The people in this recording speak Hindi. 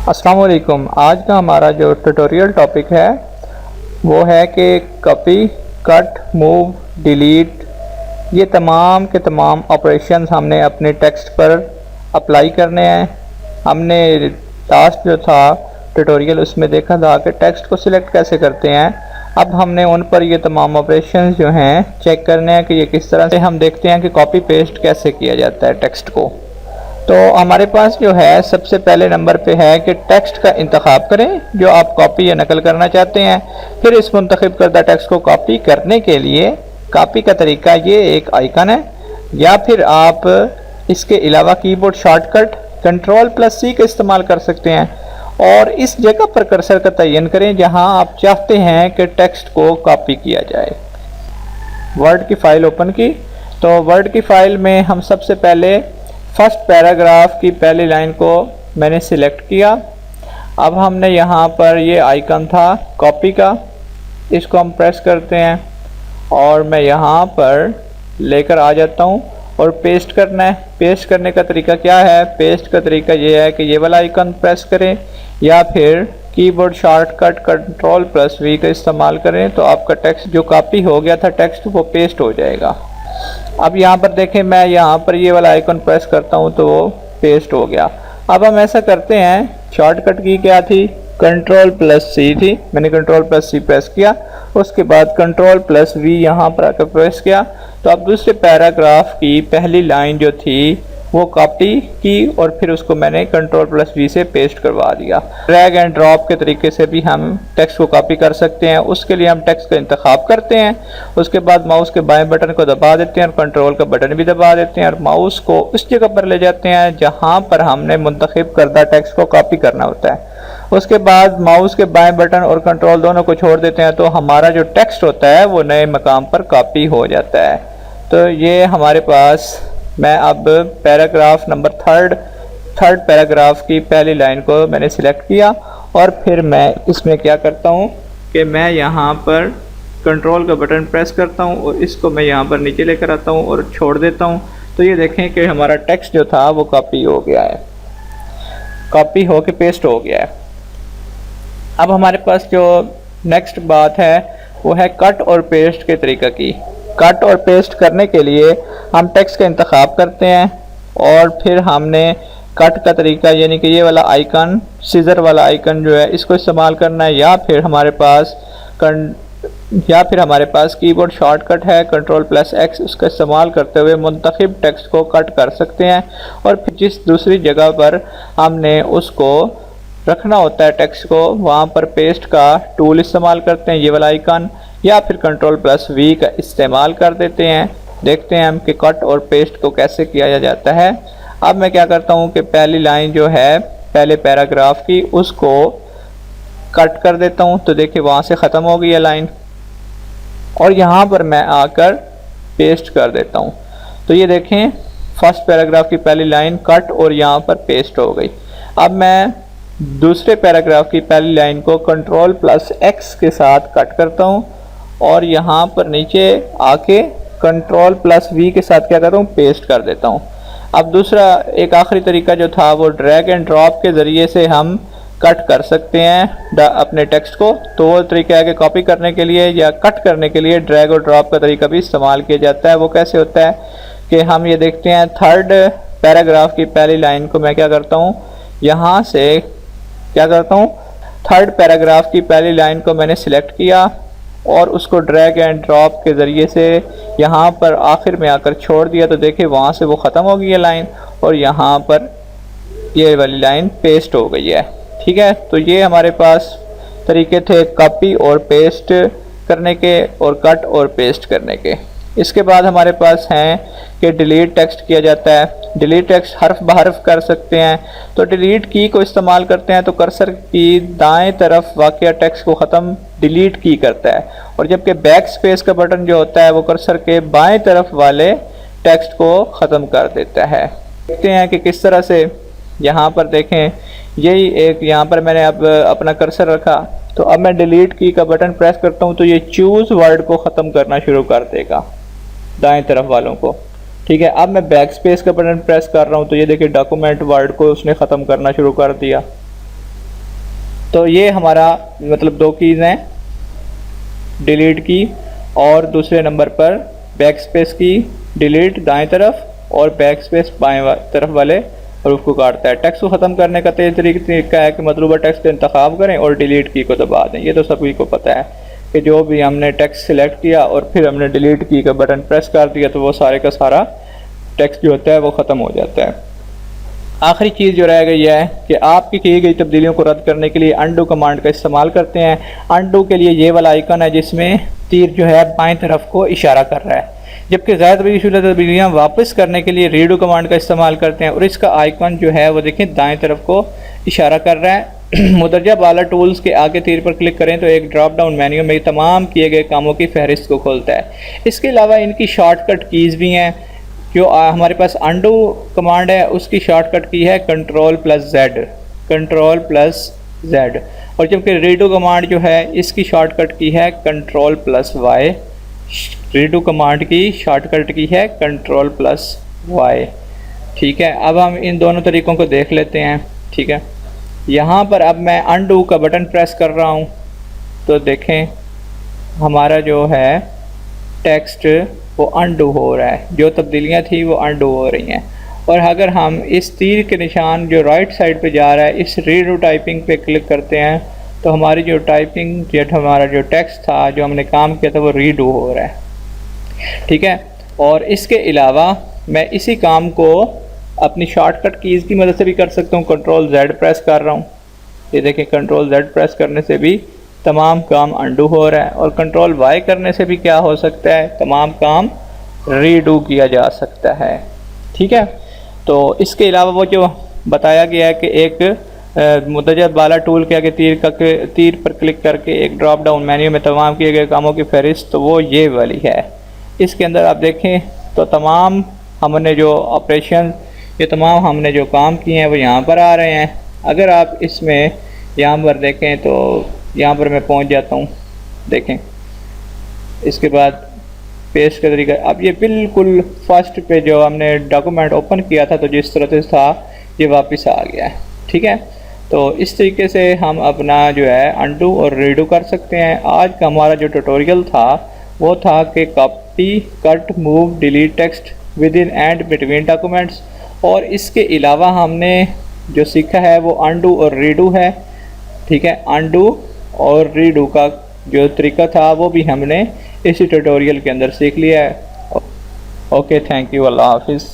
अस्सलाम वालेकुम। आज का हमारा जो ट्यूटोरियल टॉपिक है वो है कि कॉपी, कट, मूव, डिलीट, ये तमाम के तमाम ऑपरेशंस हमने अपने टेक्स्ट पर अप्लाई करने हैं। हमने लास्ट जो था ट्यूटोरियल उसमें देखा था कि टेक्स्ट को सिलेक्ट कैसे करते हैं। अब हमने उन पर ये तमाम ऑपरेशंस जो हैं चेक करने हैं कि ये किस तरह से हम देखते हैं कि कॉपी पेस्ट कैसे किया जाता है टेक्स्ट को। तो हमारे पास जो है सबसे पहले नंबर पे है कि टेक्स्ट का इंतखाब करें जो आप कॉपी या नकल करना चाहते हैं। फिर इस मुंतखब करदा टेक्स्ट को कॉपी करने के लिए कॉपी का तरीका ये एक आइकन है, या फिर आप इसके अलावा कीबोर्ड शॉर्टकट Ctrl+C का इस्तेमाल कर सकते हैं और इस जगह पर कर्सर का तयन करें जहां आप चाहते हैं कि टेक्स्ट को कॉपी किया जाए। वर्ड की फ़ाइल ओपन की, तो वर्ड की फ़ाइल में हम सबसे पहले फर्स्ट पैराग्राफ की पहली लाइन को मैंने सिलेक्ट किया। अब हमने यहाँ पर ये आइकन था कॉपी का, इसको हम प्रेस करते हैं और मैं यहाँ पर लेकर आ जाता हूँ और पेस्ट करना है। पेस्ट करने का तरीका क्या है? पेस्ट का तरीका ये है कि ये वाला आइकन प्रेस करें या फिर कीबोर्ड शॉर्टकट Ctrl+V का इस्तेमाल करें तो आपका टेक्स्ट जो कॉपी हो गया था टेक्स्ट वो पेस्ट हो जाएगा। अब यहाँ पर देखें, मैं यहाँ पर ये वाला आइकन प्रेस करता हूँ तो वो पेस्ट हो गया। अब हम ऐसा करते हैं, शॉर्टकट की क्या थी? Ctrl+C थी। मैंने Ctrl+C प्रेस किया, उसके बाद Ctrl+V यहाँ पर आकर प्रेस किया तो अब दूसरे पैराग्राफ की पहली लाइन जो थी वो कॉपी की और फिर उसको मैंने Ctrl+V से पेस्ट करवा दिया। ड्रैग एंड ड्रॉप के तरीके से भी हम टेक्स्ट को कॉपी कर सकते हैं। उसके लिए हम टेक्स्ट का इंतखाब करते हैं, उसके बाद माउस के बाएं बटन को दबा देते हैं और कंट्रोल का बटन भी दबा देते हैं और माउस को उस जगह पर ले जाते हैं जहां पर हमने मुंतखब करदा टेक्स्ट को कॉपी करना होता है। उसके बाद माउस के बाएं बटन और कंट्रोल दोनों को छोड़ देते हैं तो हमारा जो टेक्स्ट होता है वो नए मकाम पर कॉपी हो जाता है। तो ये हमारे पास, मैं अब पैराग्राफ नंबर थर्ड पैराग्राफ की पहली लाइन को मैंने सिलेक्ट किया और फिर मैं इसमें क्या करता हूँ कि मैं यहाँ पर कंट्रोल का बटन प्रेस करता हूँ और इसको मैं यहाँ पर नीचे लेकर आता हूँ और छोड़ देता हूँ। तो ये देखें कि हमारा टेक्स्ट जो था वो कॉपी हो गया है, कॉपी हो के पेस्ट हो गया है। अब हमारे पास जो नेक्स्ट बात है वो है कट और पेस्ट के तरीका की। कट और पेस्ट करने के लिए हम टेक्स्ट का इंतखाब करते हैं और फिर हमने कट का तरीका यानी कि ये वाला आइकन, सीजर वाला आइकन जो है इसको इस्तेमाल करना है, या फिर हमारे पास कीबोर्ड शॉर्टकट है Ctrl+X, उसका इस्तेमाल करते हुए मुंतखब टेक्स्ट को कट कर सकते हैं और फिर जिस दूसरी जगह पर हमने उसको रखना होता है टेक्स्ट को वहाँ पर पेस्ट का टूल इस्तेमाल करते हैं, ये वाला आइकन, या फिर Ctrl+V का इस्तेमाल कर देते हैं। देखते हैं हम कि कट और पेस्ट को कैसे किया जाता है। अब मैं क्या करता हूँ कि पहली लाइन जो है पहले पैराग्राफ की उसको कट कर देता हूँ तो देखिए वहाँ से ख़त्म हो गई है लाइन और यहाँ पर मैं आकर पेस्ट कर देता हूँ। तो ये देखें फर्स्ट पैराग्राफ की पहली लाइन कट और यहाँ पर पेस्ट हो गई। अब मैं दूसरे पैराग्राफ की पहली लाइन को Ctrl+X के साथ कट करता हूँ और यहाँ पर नीचे आके Ctrl+V के साथ क्या करता हूँ, पेस्ट कर देता हूँ। अब दूसरा एक आखिरी तरीका जो था वो ड्रैग एंड ड्रॉप के ज़रिए से हम कट कर सकते हैं अपने टेक्स्ट को। तो वो तरीका है कि कॉपी करने के लिए या कट करने के लिए ड्रैग और ड्रॉप का तरीका भी इस्तेमाल किया जाता है। वो कैसे होता है कि हम ये देखते हैं थर्ड पैराग्राफ की पहली लाइन को मैं क्या करता हूँ, यहाँ से क्या करता हूँ, थर्ड पैराग्राफ की पहली लाइन को मैंने सिलेक्ट किया और उसको ड्रैग एंड ड्रॉप के ज़रिए से यहाँ पर आखिर में आकर छोड़ दिया तो देखिए वहाँ से वो ख़त्म हो गई है लाइन और यहाँ पर ये वाली लाइन पेस्ट हो गई है। ठीक है, तो ये हमारे पास तरीके थे कॉपी और पेस्ट करने के और कट और पेस्ट करने के। इसके बाद हमारे पास हैं कि डिलीट टेक्स्ट किया जाता है। डिलीट टेक्स्ट हर्फ बहर्फ कर सकते हैं। तो डिलीट की को इस्तेमाल करते हैं तो कर्सर की दाएं तरफ वाक़या टेक्स्ट को ख़त्म डिलीट की करता है और जबकि बैक स्पेस का बटन जो होता है वो कर्सर के बाएं तरफ वाले टेक्स्ट को ख़त्म कर देता है। देखते हैं कि किस तरह से। यहाँ पर देखें, यही एक यहाँ पर मैंने अब अपना कर्सर रखा तो अब मैं डिलीट की का बटन प्रेस करता हूँ तो ये चूज़ वर्ड को ख़त्म करना शुरू कर देगा दाएं तरफ वालों को। ठीक है, अब मैं बैक स्पेस का बटन प्रेस कर रहा हूँ तो ये देखिए डॉक्यूमेंट वर्ड को उसने ख़त्म करना शुरू कर दिया। तो ये हमारा मतलब दो कीज़ हैं, डिलीट की और दूसरे नंबर पर बैक स्पेस की। डिलीट दाएं तरफ और बैक स्पेस बाएं तरफ वाले हरूफ को काटता है। टेक्स्ट को ख़त्म करने का तेज़ तरीका है कि मतलूबा टेक्स्ट का इंतखाब करें और डिलीट की को दबा दें। ये तो सभी को पता है कि जो भी हमने टेक्स्ट सिलेक्ट किया और फिर हमने डिलीट की का बटन प्रेस कर दिया तो वो सारे का सारा टेक्स्ट जो होता है वो ख़त्म हो जाता है। आखिरी चीज़ जो रह गई है कि आपकी की गई तब्दीलियों को रद्द करने के लिए अनडू कमांड का इस्तेमाल करते हैं। अनडू के लिए ये वाला आइकन है जिसमें तीर जो है बाएं तरफ को इशारा कर रहा है, जबकि गैर तब्दीली तब्दीलियाँ वापस करने के लिए रीडू कमांड का इस्तेमाल करते हैं और इसका आइकन जो है वो देखें दाएं तरफ को इशारा कर रहा है। मुदरजा बाला टूल्स के आगे तीर पर क्लिक करें तो एक ड्रॉप डाउन मेन्यू में तमाम किए गए कामों की फहरिस्त को खोलता है। इसके अलावा इनकी शॉर्टकट कीज़ भी हैं। जो हमारे पास अनडू कमांड है उसकी शॉर्टकट की है Ctrl+Z, Ctrl+Z, और जबकि रीडू कमांड जो है इसकी शॉर्टकट की है Ctrl+Y। रीडू कमांड की शॉर्टकट की है Ctrl+Y। ठीक है, अब हम इन दोनों तरीक़ों को देख लेते हैं। ठीक है, यहाँ पर अब मैं अनडू का बटन प्रेस कर रहा हूँ तो देखें हमारा जो है टेक्स्ट वो अनडू हो रहा है, जो तब्दीलियाँ थी वो अनडू हो रही हैं। और अगर हम इस तीर के निशान जो राइट साइड पे जा रहा है इस रीडू टाइपिंग पे क्लिक करते हैं तो हमारी जो टाइपिंग हमारा जो टेक्स्ट था जो हमने काम किया था वो रीडू हो रहा है। ठीक है, और इसके अलावा मैं इसी काम को अपनी शॉर्टकट कीज़ की मदद से भी कर सकता हूँ। Ctrl+Z प्रेस कर रहा हूँ, ये देखें Ctrl+Z प्रेस करने से भी तमाम काम अनडू हो रहा है और Ctrl+Y करने से भी क्या हो सकता है, तमाम काम रीडू किया जा सकता है। ठीक है, तो इसके अलावा वो जो बताया गया है कि एक मुदरजा बाला टूल के आगे तीर पर क्लिक करके एक ड्रॉप डाउन मेन्यू में तमाम किए गए कामों की फहरिस्त, तो वो ये वाली है। इसके अंदर आप देखें तो तमाम हमने जो ऑपरेशन ये तमाम हमने जो काम किए हैं वो यहाँ पर आ रहे हैं। अगर आप इसमें यहाँ पर देखें तो यहाँ पर मैं पहुँच जाता हूँ, देखें इसके बाद पेस्ट का तरीका। अब ये बिल्कुल फर्स्ट पे जो हमने डॉक्यूमेंट ओपन किया था तो जिस तरह से था ये वापस आ गया है। ठीक है, तो इस तरीके से हम अपना जो है अनडू और रीडू कर सकते हैं। आज का हमारा जो ट्यूटोरियल था वो था कि copy, cut, move, delete text with in and between documents, और इसके अलावा हमने जो सीखा है वो अनडू और रीडू है। ठीक है, अनडू और रीडू का जो तरीका था वो भी हमने इसी ट्यूटोरियल के अंदर सीख लिया है। ओके, थैंक यू, अल्लाह हाफिज़।